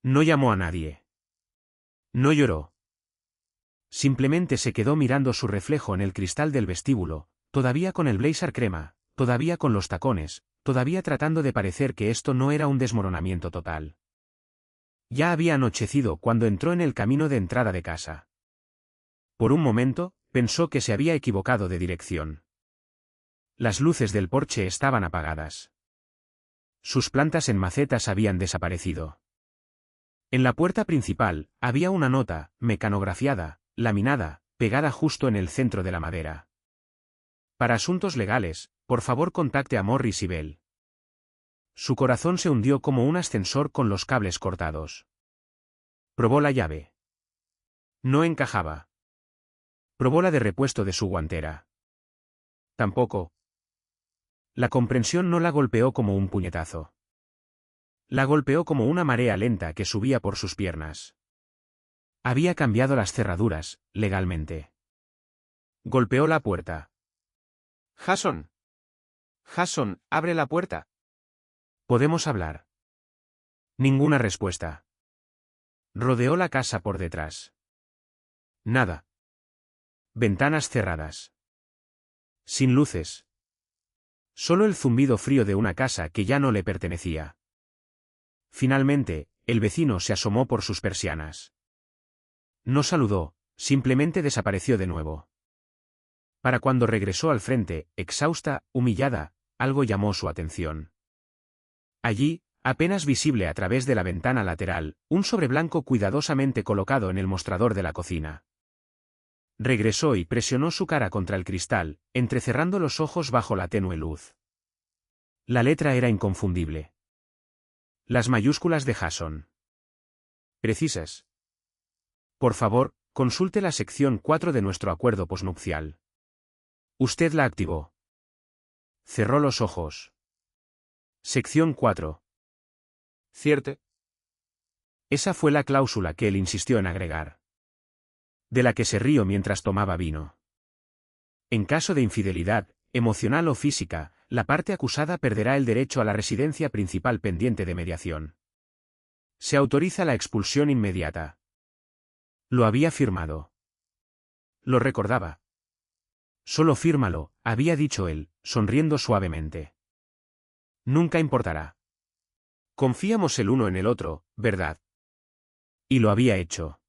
No llamó a nadie. No lloró. Simplemente se quedó mirando su reflejo en el cristal del vestíbulo, todavía con el blazer crema, todavía con los tacones, todavía tratando de parecer que esto no era un desmoronamiento total. Ya había anochecido cuando entró en el camino de entrada de casa. Por un momento, pensó que se había equivocado de dirección. Las luces del porche estaban apagadas. Sus plantas en macetas habían desaparecido. En la puerta principal, había una nota, mecanografiada, laminada, pegada justo en el centro de la madera. Para asuntos legales, por favor contacte a Morris y Bell. Su corazón se hundió como un ascensor con los cables cortados. Probó la llave. No encajaba. Probó la de repuesto de su guantera. Tampoco. La comprensión no la golpeó como un puñetazo. La golpeó como una marea lenta que subía por sus piernas. Había cambiado las cerraduras, legalmente. Golpeó la puerta. Jason. Jason, abre la puerta. ¿Podemos hablar? Ninguna respuesta. Rodeó la casa por detrás. Nada. Ventanas cerradas. Sin luces. Solo el zumbido frío de una casa que ya no le pertenecía. Finalmente, el vecino se asomó por sus persianas. No saludó, simplemente desapareció de nuevo. Para cuando regresó al frente, exhausta, humillada, algo llamó su atención. Allí, apenas visible a través de la ventana lateral, un sobre blanco cuidadosamente colocado en el mostrador de la cocina. Regresó y presionó su cara contra el cristal, entrecerrando los ojos bajo la tenue luz. La letra era inconfundible. Las mayúsculas de Jason. Precisas. Por favor, consulte la sección 4 de nuestro acuerdo posnupcial. Usted la activó. Cerró los ojos. Sección 4. ¿Cierto? Esa fue la cláusula que él insistió en agregar. De la que se rió mientras tomaba vino. En caso de infidelidad, emocional o física, la parte acusada perderá el derecho a la residencia principal pendiente de mediación. Se autoriza la expulsión inmediata. Lo había firmado. Lo recordaba. Solo fírmalo, había dicho él, sonriendo suavemente. Nunca importará. Confiamos el uno en el otro, ¿verdad? Y lo había hecho.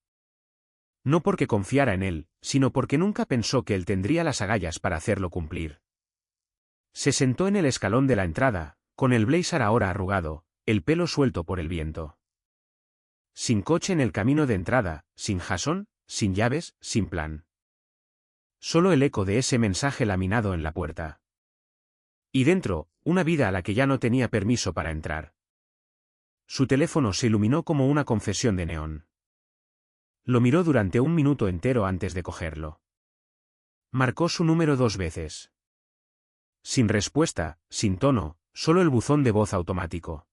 No porque confiara en él, sino porque nunca pensó que él tendría las agallas para hacerlo cumplir. Se sentó en el escalón de la entrada, con el blazer ahora arrugado, el pelo suelto por el viento. Sin coche en el camino de entrada, sin Jason, sin llaves, sin plan. Solo el eco de ese mensaje laminado en la puerta. Y dentro, una vida a la que ya no tenía permiso para entrar. Su teléfono se iluminó como una confesión de neón. Lo miró durante un minuto entero antes de cogerlo. Marcó su número 2 veces. Sin respuesta, sin tono, solo el buzón de voz automático.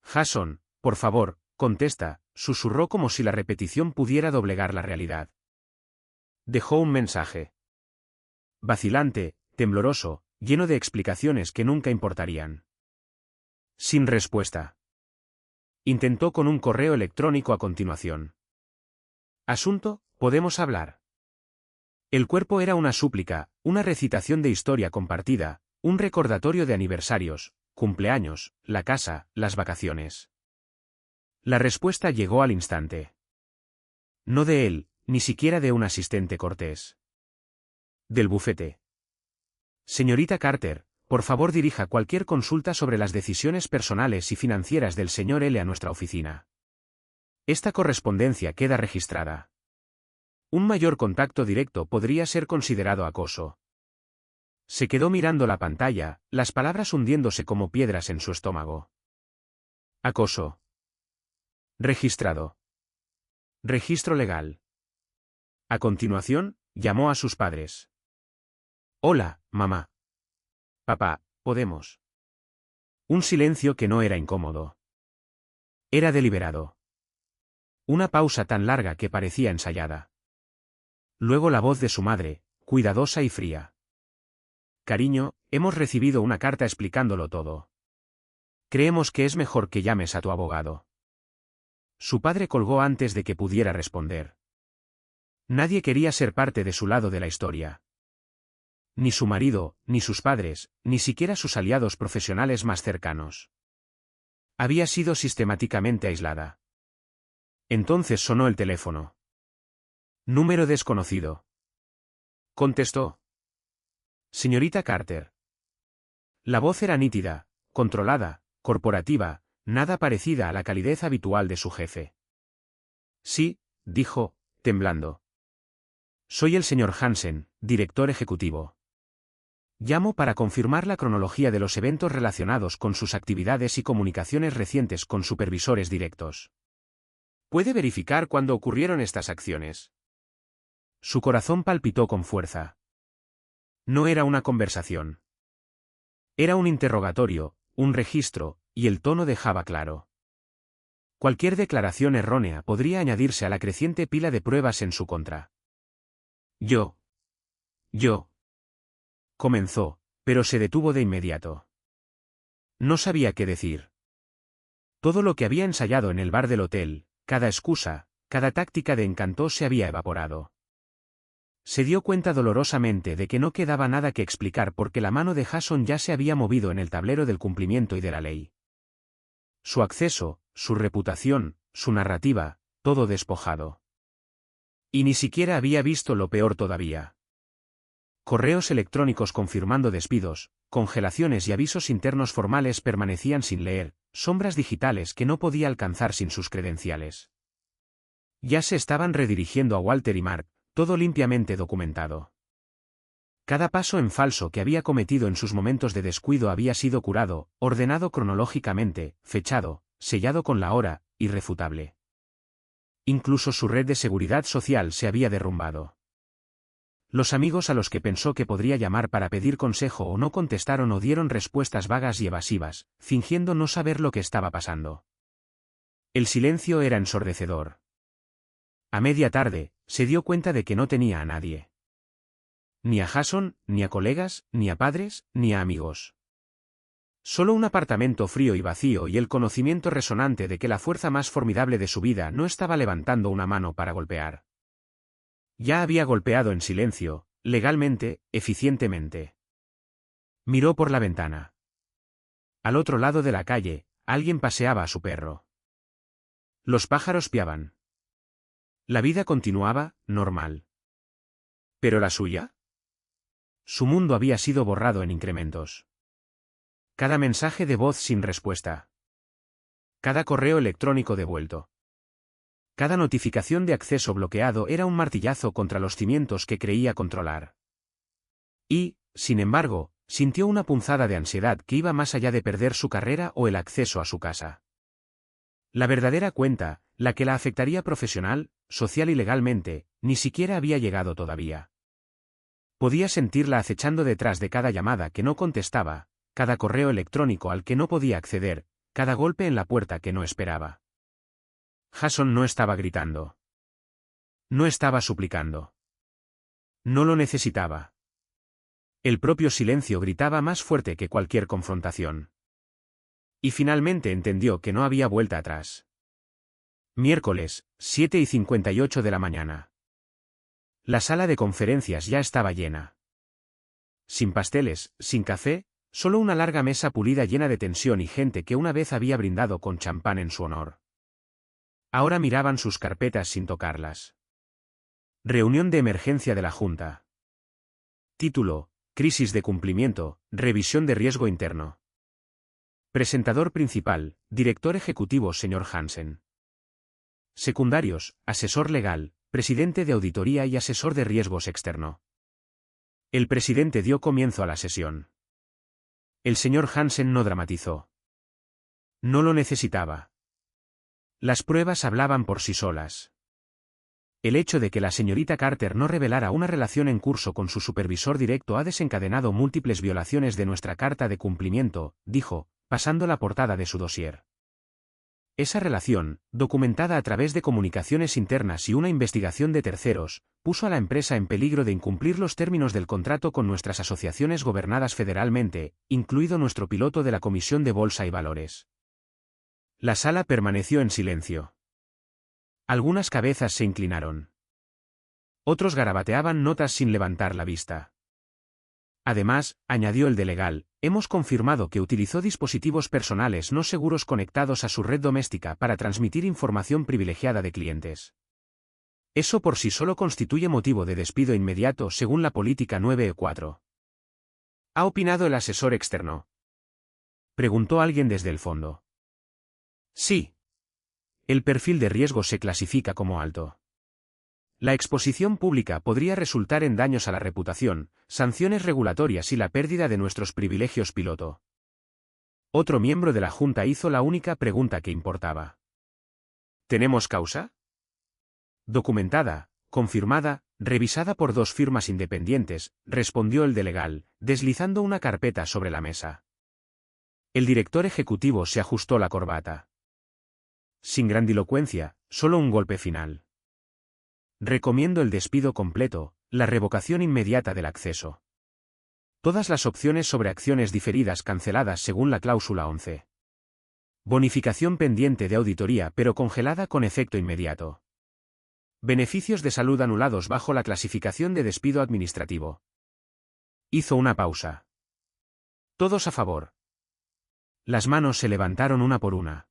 Jason, por favor, contesta, susurró como si la repetición pudiera doblegar la realidad. Dejó un mensaje. Vacilante, tembloroso, lleno de explicaciones que nunca importarían. Sin respuesta. Intentó con un correo electrónico a continuación. Asunto, ¿podemos hablar? El cuerpo era una súplica, una recitación de historia compartida, un recordatorio de aniversarios, cumpleaños, la casa, las vacaciones. La respuesta llegó al instante. No de él, ni siquiera de un asistente cortés. Del bufete. Señorita Carter, por favor dirija cualquier consulta sobre las decisiones personales y financieras del señor L a nuestra oficina. Esta correspondencia queda registrada. Un mayor contacto directo podría ser considerado acoso. Se quedó mirando la pantalla, las palabras hundiéndose como piedras en su estómago. Acoso. Registrado. Registro legal. A continuación, llamó a sus padres. Hola, mamá. Papá, ¿podemos? Un silencio que no era incómodo. Era deliberado. Una pausa tan larga que parecía ensayada. Luego la voz de su madre, cuidadosa y fría. Cariño, hemos recibido una carta explicándolo todo. Creemos que es mejor que llames a tu abogado. Su padre colgó antes de que pudiera responder. Nadie quería ser parte de su lado de la historia. Ni su marido, ni sus padres, ni siquiera sus aliados profesionales más cercanos. Había sido sistemáticamente aislada. Entonces sonó el teléfono. Número desconocido. Contestó. Señorita Carter. La voz era nítida, controlada, corporativa, nada parecida a la calidez habitual de su jefe. Sí, dijo, temblando. Soy el señor Hansen, director ejecutivo. Llamo para confirmar la cronología de los eventos relacionados con sus actividades y comunicaciones recientes con supervisores directos. ¿Puede verificar cuándo ocurrieron estas acciones? Su corazón palpitó con fuerza. No era una conversación. Era un interrogatorio, un registro, y el tono dejaba claro. Cualquier declaración errónea podría añadirse a la creciente pila de pruebas en su contra. Yo. Comenzó, pero se detuvo de inmediato. No sabía qué decir. Todo lo que había ensayado en el bar del hotel, cada excusa, cada táctica de encanto se había evaporado. Se dio cuenta dolorosamente de que no quedaba nada que explicar porque la mano de Jason ya se había movido en el tablero del cumplimiento y de la ley. Su acceso, su reputación, su narrativa, todo despojado. Y ni siquiera había visto lo peor todavía. Correos electrónicos confirmando despidos, congelaciones y avisos internos formales permanecían sin leer, sombras digitales que no podía alcanzar sin sus credenciales. Ya se estaban redirigiendo a Walter y Mark, todo limpiamente documentado. Cada paso en falso que había cometido en sus momentos de descuido había sido curado, ordenado cronológicamente, fechado, sellado con la hora, irrefutable. Incluso su red de seguridad social se había derrumbado. Los amigos a los que pensó que podría llamar para pedir consejo o no contestaron o dieron respuestas vagas y evasivas, fingiendo no saber lo que estaba pasando. El silencio era ensordecedor. A media tarde, se dio cuenta de que no tenía a nadie. Ni a Jason, ni a colegas, ni a padres, ni a amigos. Solo un apartamento frío y vacío y el conocimiento resonante de que la fuerza más formidable de su vida no estaba levantando una mano para golpear. Ya había golpeado en silencio, legalmente, eficientemente. Miró por la ventana. Al otro lado de la calle, alguien paseaba a su perro. Los pájaros piaban. La vida continuaba, normal. ¿Pero la suya? Su mundo había sido borrado en incrementos. Cada mensaje de voz sin respuesta. Cada correo electrónico devuelto. Cada notificación de acceso bloqueado era un martillazo contra los cimientos que creía controlar. Y, sin embargo, sintió una punzada de ansiedad que iba más allá de perder su carrera o el acceso a su casa. La verdadera cuenta, la que la afectaría profesional, social y legalmente, ni siquiera había llegado todavía. Podía sentirla acechando detrás de cada llamada que no contestaba, cada correo electrónico al que no podía acceder, cada golpe en la puerta que no esperaba. Jason no estaba gritando. No estaba suplicando. No lo necesitaba. El propio silencio gritaba más fuerte que cualquier confrontación. Y finalmente entendió que no había vuelta atrás. Miércoles, 7:58 de la mañana. La sala de conferencias ya estaba llena. Sin pasteles, sin café, solo una larga mesa pulida llena de tensión y gente que una vez había brindado con champán en su honor. Ahora miraban sus carpetas sin tocarlas. Reunión de emergencia de la Junta. Título: Crisis de cumplimiento, revisión de riesgo interno. Presentador principal, director ejecutivo señor Hansen. Secundarios, asesor legal, presidente de auditoría y asesor de riesgos externo. El presidente dio comienzo a la sesión. El señor Hansen no dramatizó. No lo necesitaba. Las pruebas hablaban por sí solas. El hecho de que la señorita Carter no revelara una relación en curso con su supervisor directo ha desencadenado múltiples violaciones de nuestra carta de cumplimiento, dijo, pasando la portada de su dossier. Esa relación, documentada a través de comunicaciones internas y una investigación de terceros, puso a la empresa en peligro de incumplir los términos del contrato con nuestras asociaciones gobernadas federalmente, incluido nuestro piloto de la Comisión de Bolsa y Valores. La sala permaneció en silencio. Algunas cabezas se inclinaron. Otros garabateaban notas sin levantar la vista. Además, añadió el de legal, hemos confirmado que utilizó dispositivos personales no seguros conectados a su red doméstica para transmitir información privilegiada de clientes. Eso por sí solo constituye motivo de despido inmediato según la política 9E4. ¿Ha opinado el asesor externo?, preguntó alguien desde el fondo. Sí. El perfil de riesgo se clasifica como alto. La exposición pública podría resultar en daños a la reputación, sanciones regulatorias y la pérdida de nuestros privilegios piloto. Otro miembro de la Junta hizo la única pregunta que importaba. ¿Tenemos causa? Documentada, confirmada, revisada por 2 firmas independientes, respondió el de legal, deslizando una carpeta sobre la mesa. El director ejecutivo se ajustó la corbata. Sin grandilocuencia, solo un golpe final. Recomiendo el despido completo, la revocación inmediata del acceso. Todas las opciones sobre acciones diferidas canceladas según la cláusula 11. Bonificación pendiente de auditoría pero congelada con efecto inmediato. Beneficios de salud anulados bajo la clasificación de despido administrativo. Hizo una pausa. Todos a favor. Las manos se levantaron una por una.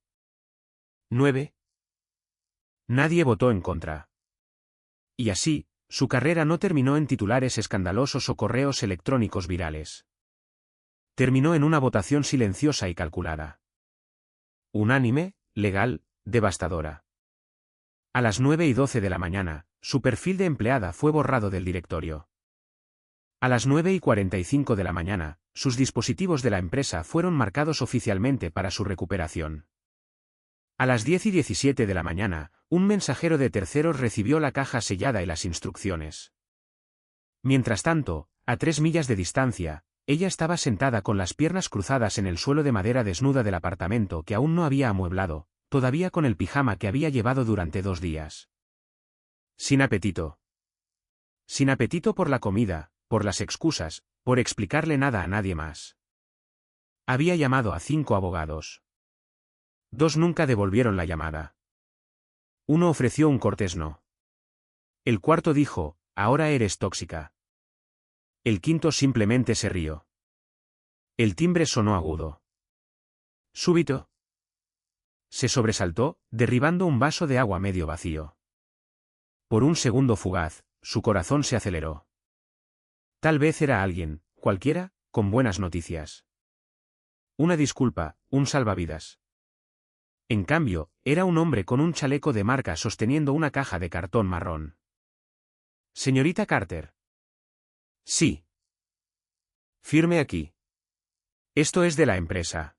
9. Nadie votó en contra. Y así, su carrera no terminó en titulares escandalosos o correos electrónicos virales. Terminó en una votación silenciosa y calculada. Unánime, legal, devastadora. A las 9:12 de la mañana, su perfil de empleada fue borrado del directorio. A las 9:45 de la mañana, sus dispositivos de la empresa fueron marcados oficialmente para su recuperación. A las 10:17 de la mañana, un mensajero de terceros recibió la caja sellada y las instrucciones. Mientras tanto, a 3 millas de distancia, ella estaba sentada con las piernas cruzadas en el suelo de madera desnuda del apartamento que aún no había amueblado, todavía con el pijama que había llevado durante 2 días. Sin apetito. Sin apetito por la comida, por las excusas, por explicarle nada a nadie más. Había llamado a 5 abogados. 2 nunca devolvieron la llamada. Uno ofreció un cortés no. El cuarto dijo, ahora eres tóxica. El quinto simplemente se rió. El timbre sonó agudo. Súbito. Se sobresaltó, derribando un vaso de agua medio vacío. Por un segundo fugaz, su corazón se aceleró. Tal vez era alguien, cualquiera, con buenas noticias. Una disculpa, un salvavidas. En cambio, era un hombre con un chaleco de marca sosteniendo una caja de cartón marrón. Señorita Carter. Sí. Firme aquí. Esto es de la empresa.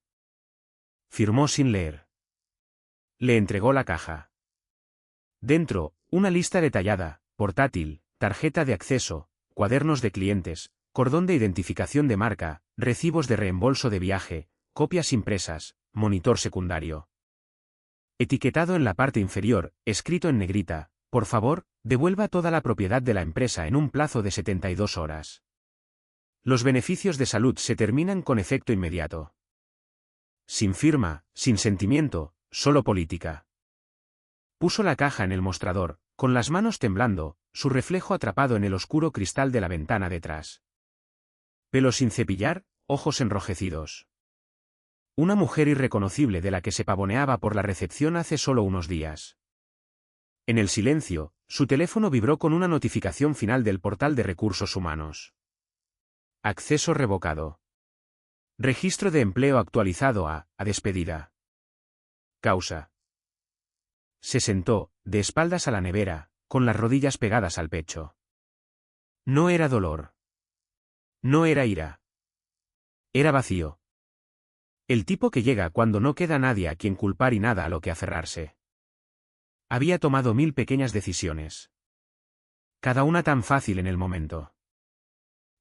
Firmó sin leer. Le entregó la caja. Dentro, una lista detallada, portátil, tarjeta de acceso, cuadernos de clientes, cordón de identificación de marca, recibos de reembolso de viaje, copias impresas, monitor secundario. Etiquetado en la parte inferior, escrito en negrita, por favor, devuelva toda la propiedad de la empresa en un plazo de 72 horas. Los beneficios de salud se terminan con efecto inmediato. Sin firma, sin sentimiento, solo política. Puso la caja en el mostrador, con las manos temblando, su reflejo atrapado en el oscuro cristal de la ventana detrás. Pelo sin cepillar, ojos enrojecidos. Una mujer irreconocible de la que se pavoneaba por la recepción hace solo unos días. En el silencio, su teléfono vibró con una notificación final del portal de recursos humanos. Acceso revocado. Registro de empleo actualizado a despedida. Causa. Se sentó, de espaldas a la nevera, con las rodillas pegadas al pecho. No era dolor. No era ira. Era vacío. El tipo que llega cuando no queda nadie a quien culpar y nada a lo que aferrarse. Había tomado 1000 pequeñas decisiones. Cada una tan fácil en el momento.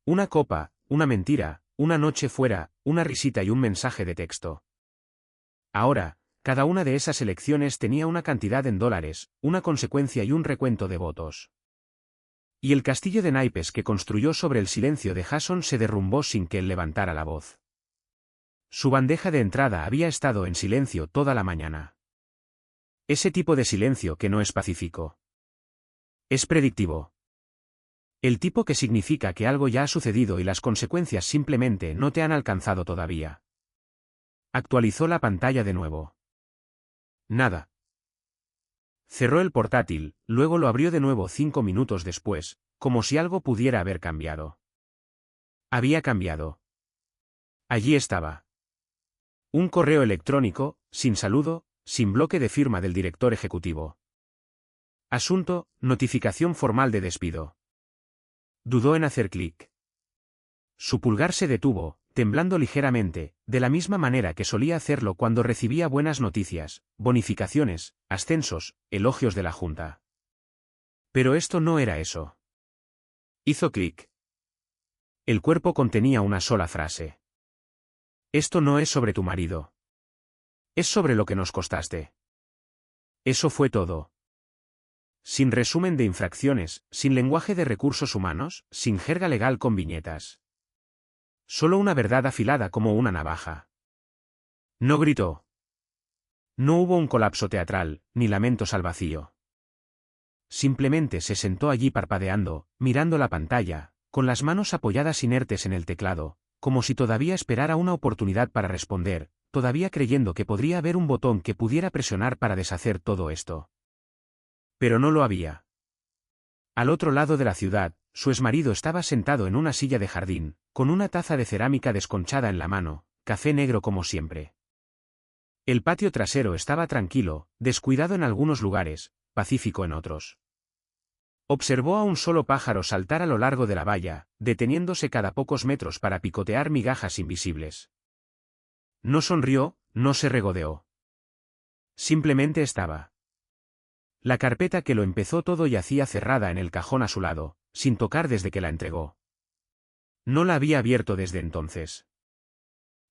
Una copa, una mentira, una noche fuera, una risita y un mensaje de texto. Ahora, cada una de esas elecciones tenía una cantidad en dólares, una consecuencia y un recuento de votos. Y el castillo de naipes que construyó sobre el silencio de Jason se derrumbó sin que él levantara la voz. Su bandeja de entrada había estado en silencio toda la mañana. Ese tipo de silencio que no es pacífico. Es predictivo. El tipo que significa que algo ya ha sucedido y las consecuencias simplemente no te han alcanzado todavía. Actualizó la pantalla de nuevo. Nada. Cerró el portátil, luego lo abrió de nuevo 5 minutos después, como si algo pudiera haber cambiado. Había cambiado. Allí estaba. Un correo electrónico, sin saludo, sin bloque de firma del director ejecutivo. Asunto, notificación formal de despido. Dudó en hacer clic. Su pulgar se detuvo, temblando ligeramente, de la misma manera que solía hacerlo cuando recibía buenas noticias, bonificaciones, ascensos, elogios de la junta. Pero esto no era eso. Hizo clic. El cuerpo contenía una sola frase. Esto no es sobre tu marido. Es sobre lo que nos costaste. Eso fue todo. Sin resumen de infracciones, sin lenguaje de recursos humanos, sin jerga legal con viñetas. Solo una verdad afilada como una navaja. No gritó. No hubo un colapso teatral, ni lamentos al vacío. Simplemente se sentó allí parpadeando, mirando la pantalla, con las manos apoyadas inertes en el teclado, como si todavía esperara una oportunidad para responder, todavía creyendo que podría haber un botón que pudiera presionar para deshacer todo esto. Pero no lo había. Al otro lado de la ciudad, su exmarido estaba sentado en una silla de jardín, con una taza de cerámica desconchada en la mano, café negro como siempre. El patio trasero estaba tranquilo, descuidado en algunos lugares, pacífico en otros. Observó a un solo pájaro saltar a lo largo de la valla, deteniéndose cada pocos metros para picotear migajas invisibles. No sonrió, no se regodeó. Simplemente estaba. La carpeta que lo empezó todo yacía cerrada en el cajón a su lado, sin tocar desde que la entregó. No la había abierto desde entonces.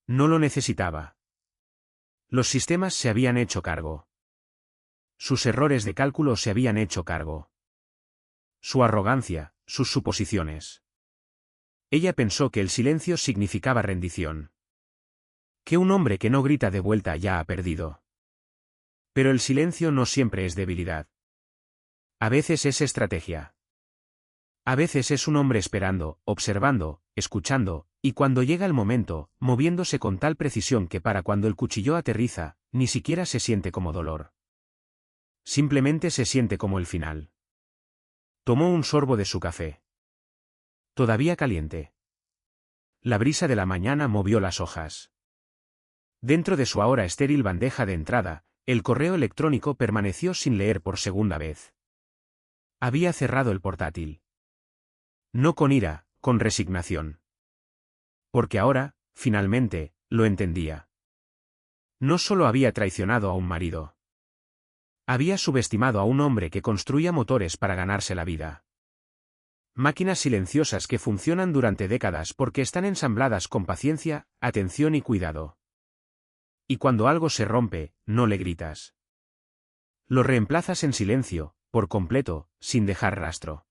No lo necesitaba. Los sistemas se habían hecho cargo. Sus errores de cálculo se habían hecho cargo. Su arrogancia, sus suposiciones. Ella pensó que el silencio significaba rendición. Que un hombre que no grita de vuelta ya ha perdido. Pero el silencio no siempre es debilidad. A veces es estrategia. A veces es un hombre esperando, observando, escuchando, y cuando llega el momento, moviéndose con tal precisión que para cuando el cuchillo aterriza, ni siquiera se siente como dolor. Simplemente se siente como el final. Tomó un sorbo de su café. Todavía caliente. La brisa de la mañana movió las hojas. Dentro de su ahora estéril bandeja de entrada, el correo electrónico permaneció sin leer por segunda vez. Había cerrado el portátil. No con ira, con resignación. Porque ahora, finalmente, lo entendía. No solo había traicionado a un marido. Había subestimado a un hombre que construía motores para ganarse la vida. Máquinas silenciosas que funcionan durante décadas porque están ensambladas con paciencia, atención y cuidado. Y cuando algo se rompe, no le gritas. Lo reemplazas en silencio, por completo, sin dejar rastro.